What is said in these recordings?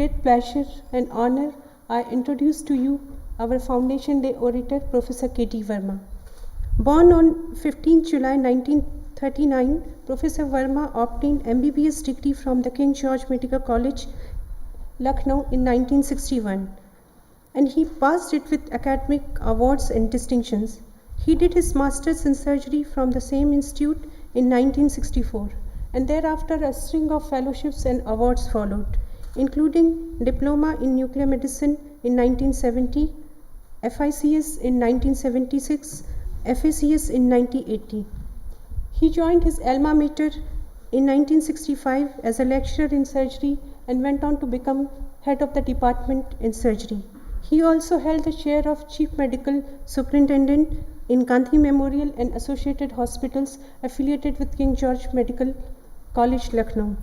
great pleasure and honor, I introduce to you our Foundation Day orator, Professor K.T. Verma. Born on 15 July 1939, Professor Verma obtained MBBS degree from the King George Medical College, Lucknow in 1961, and he passed it with academic awards and distinctions. He did his master's in surgery from the same institute in 1964, and thereafter a string of fellowships and awards followed, including Diploma in Nuclear Medicine in 1970, FICS in 1976, FACS in 1980. He joined his alma mater in 1965 as a lecturer in surgery and went on to become head of the department in surgery. He also held the chair of Chief Medical Superintendent in Gandhi Memorial and Associated Hospitals affiliated with King George Medical College, Lucknow.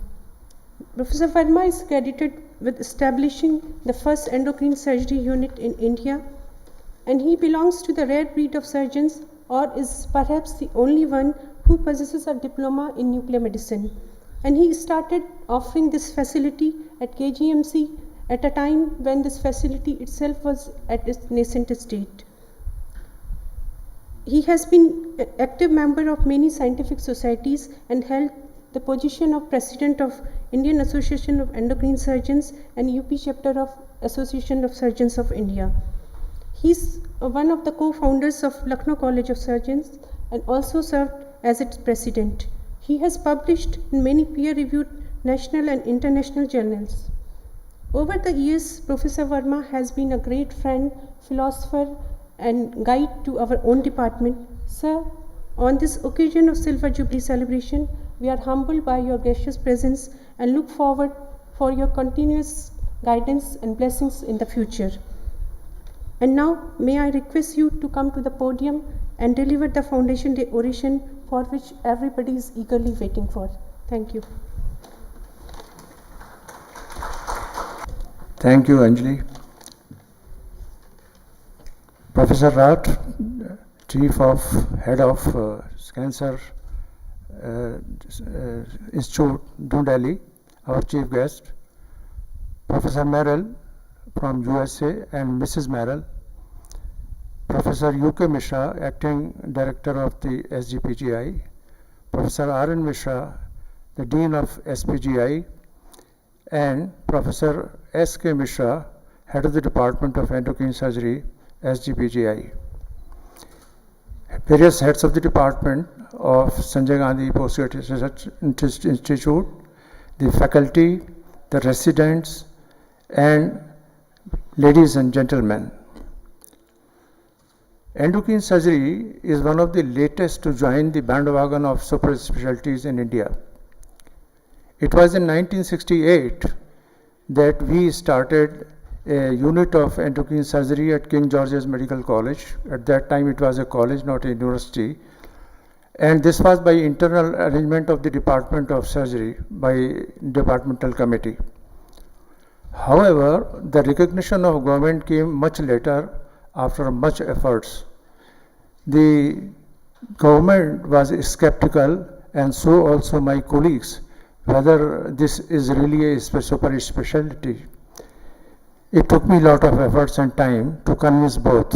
Professor Verma is credited with establishing the first endocrine surgery unit in India, and he belongs to the rare breed of surgeons, or is perhaps the only one who possesses a diploma in nuclear medicine. And he started offering this facility at KGMC at a time when this facility itself was at its nascent state. He has been an active member of many scientific societies and held the position of President of Indian Association of Endocrine Surgeons and UP chapter of Association of Surgeons of India. He is one of the co-founders of Lucknow College of Surgeons and also served as its president. He has published in many peer-reviewed national and international journals. Over the years, Professor Verma has been a great friend, philosopher, and guide to our own department. Sir, on this occasion of Silver Jubilee celebration, we are humbled by your gracious presence and look forward for your continuous guidance and blessings in the future. And now, may I request you to come to the podium and deliver the Foundation Day oration for which everybody is eagerly waiting for. Thank you. Thank you, Anjali. Professor Rath, Head of Cancer Institute, New Delhi, our chief guest. Professor Merrill from USA and Mrs. Merrill. Professor U.K. Mishra, Acting Director of the SGPGI. Professor R.N. Mishra, the Dean of SPGI. And Professor S.K. Mishra, Head of the Department of Endocrine Surgery, SGPGI. Various heads of the department of Sanjay Gandhi Postgraduate Research Institute, the faculty, the residents, and ladies and gentlemen. Endocrine surgery is one of the latest to join the bandwagon of super specialties in India. It was in 1968 that we started a unit of endocrine surgery at King George's Medical College. At that time it was a college, not a university. And this was by internal arrangement of the Department of Surgery by departmental committee. However, the recognition of government came much later after much efforts. The government was skeptical, and so also my colleagues, whether this is really a super specialty. It took me a lot of efforts and time to convince both.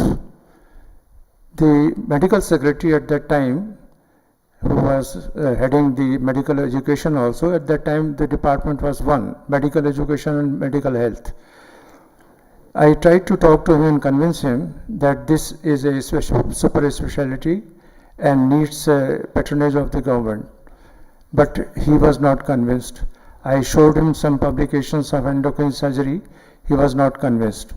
The medical secretary at that time, who was heading the medical education also, at that time the department was one, medical education and medical health. I tried to talk to him and convince him that this is a super specialty and needs patronage of the government. But he was not convinced. I showed him some publications of endocrine surgery. He was not convinced.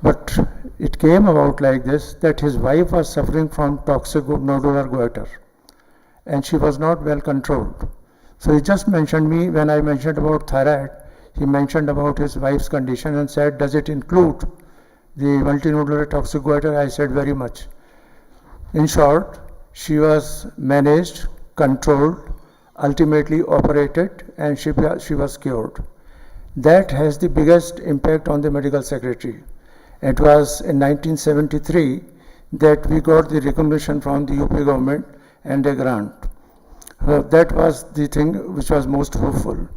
But it came about like this, that his wife was suffering from toxic nodular goiter, and she was not well controlled. So he just mentioned me, when I mentioned about thyroid, he mentioned about his wife's condition and said, does it include the multinodular toxic goiter? I said, very much. In short, she was managed, controlled, ultimately operated, and she was cured. That has the biggest impact on the medical secretary. It was in 1973 that we got the recognition from the UP government and a grant. That was the thing which was most hopeful.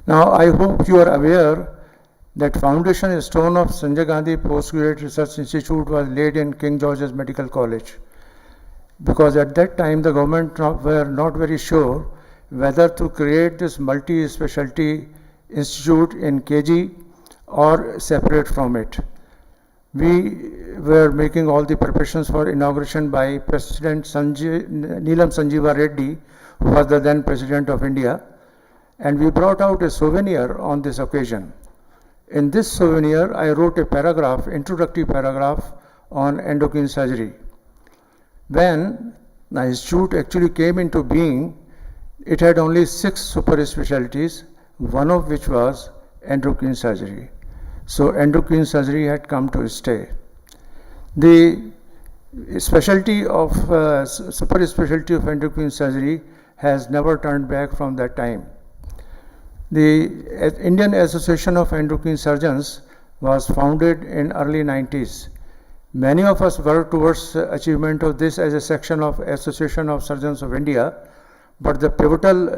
Now, I hope you are aware that foundation stone of Sanjay Gandhi Postgraduate Research Institute was laid in King George's Medical College, because at that time the government were not very sure whether to create this multi-specialty institute in KG or separate from it. We were making all the preparations for inauguration by President Neelam Sanjeeva Reddy, who was the then President of India, and we brought out a souvenir on this occasion. In this souvenir, I wrote a paragraph, introductory paragraph on endocrine surgery. When the institute actually came into being, it had only 6 super specialties, one of which was endocrine surgery. So endocrine surgery had come to stay. The specialty of super specialty of endocrine surgery has never turned back from that time. The Indian Association of Endocrine Surgeons was founded in early 90s. Many of us worked towards achievement of this as a section of Association of Surgeons of India, but the pivotal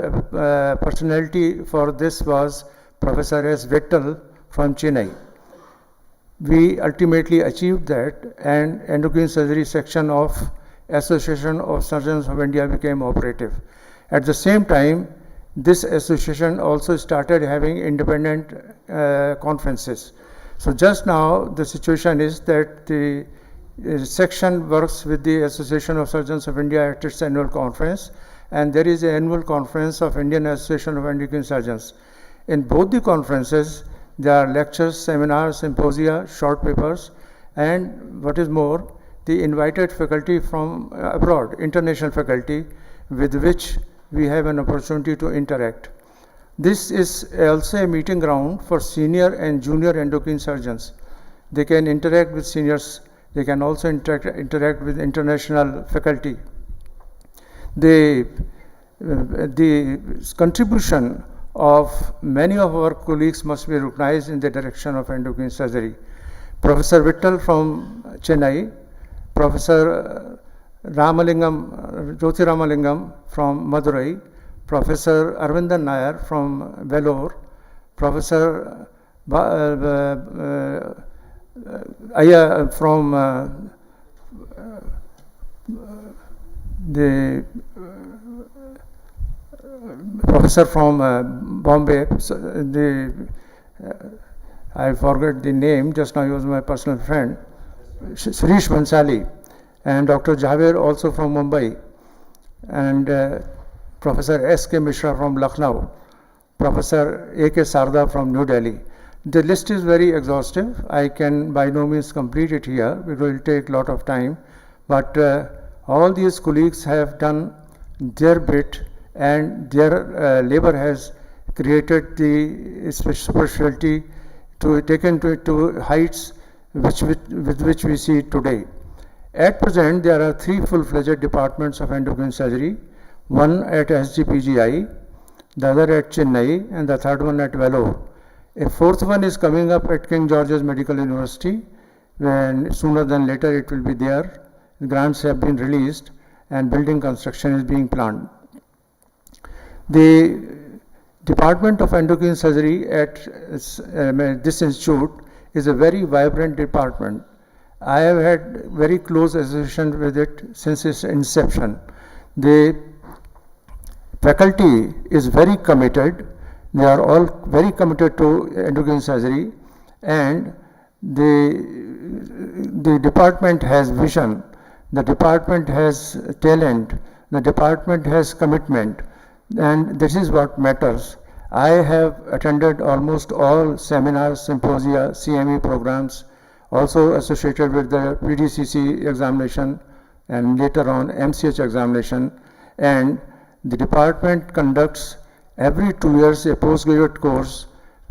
personality for this was Professor S. Vittal from Chennai. We ultimately achieved that, and endocrine surgery section of Association of Surgeons of India became operative. At the same time, this association also started having independent conferences. So just now the situation is that the section works with the Association of Surgeons of India at its annual conference, and there is an annual conference of Indian Association of Endocrine Surgeons. In both the conferences, there are lectures, seminars, symposia, short papers, and what is more, the invited faculty from abroad, international faculty, with which we have an opportunity to interact. This is also a meeting ground for senior and junior endocrine surgeons. They can interact with seniors, they can also interact with international faculty. The contribution of many of our colleagues must be recognized in the direction of endocrine surgery. Professor Vittal from Chennai, Professor Jyoti Ramalingam from Madurai, Professor Arvindan Nair from Vellore, Professor Aya from the professor from Bombay, I forgot the name, just now he was my personal friend, Shirish Bansali, and Dr. Javed also from Mumbai, and Professor S.K. Mishra from Lucknow, Professor A.K. Sarda from New Delhi. The list is very exhaustive. I can by no means complete it here. It will take a lot of time. But all these colleagues have done their bit, and their labor has created the specialty to taken to heights with which we see today. At present, there are 3 full-fledged departments of endocrine surgery, one at SGPGI, the other at Chennai, and the third one at Vellore. A 4th one is coming up at King George's Medical University, and sooner than later it will be there. Grants have been released and building construction is being planned. The Department of Endocrine Surgery at this institute is a very vibrant department. I have had very close association with it since its inception. The faculty is very committed. They are all very committed to endocrine surgery, and the department has vision, the department has talent, the department has commitment, and this is what matters. I have attended almost all seminars, symposia, CME programs, also associated with the PDCC examination and later on MCH examination, and the department conducts every 2 years a postgraduate course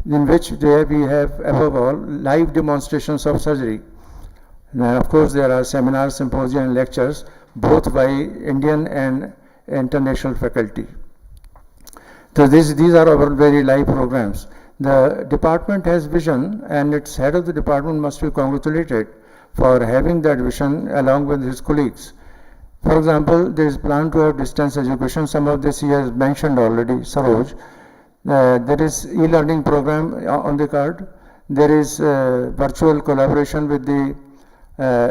in which we have above all live demonstrations of surgery. And of course there are seminars, symposia and lectures both by Indian and international faculty. So these are our very live programs. The department has vision, and its head of the department must be congratulated for having that vision along with his colleagues. For example, there is plan to have distance education. Some of this he has mentioned already, Saroj. There is e-learning program on the card. there is virtual collaboration with the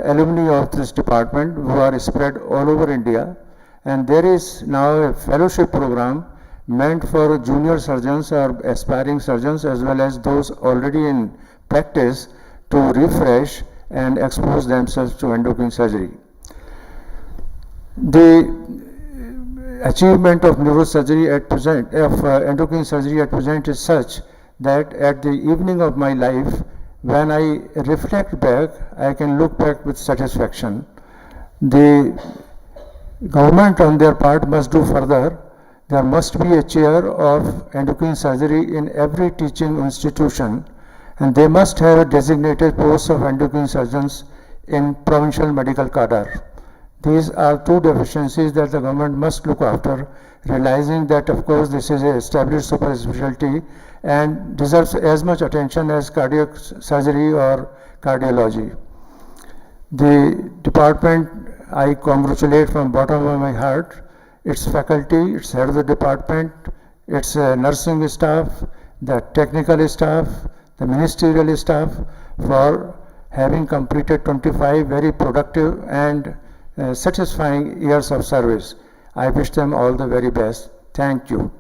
alumni of this department who are spread all over India. And there is now a fellowship program meant for junior surgeons or aspiring surgeons as well as those already in practice to refresh and expose themselves to endocrine surgery. The achievement of neurosurgery at present, of endocrine surgery at present is such that at the evening of my life, when I reflect back, I can look back with satisfaction. The government on their part must do further. There must be a chair of endocrine surgery in every teaching institution, and they must have a designated post of endocrine surgeons in provincial medical cadre. These are two deficiencies that the government must look after, realizing that of course this is an established super specialty and deserves as much attention as cardiac surgery or cardiology. The department, I congratulate from bottom of my heart, its faculty, its head of the department, its nursing staff, the technical staff, the ministerial staff for having completed 25 very productive and satisfying years of service. I wish them all the very best. Thank you.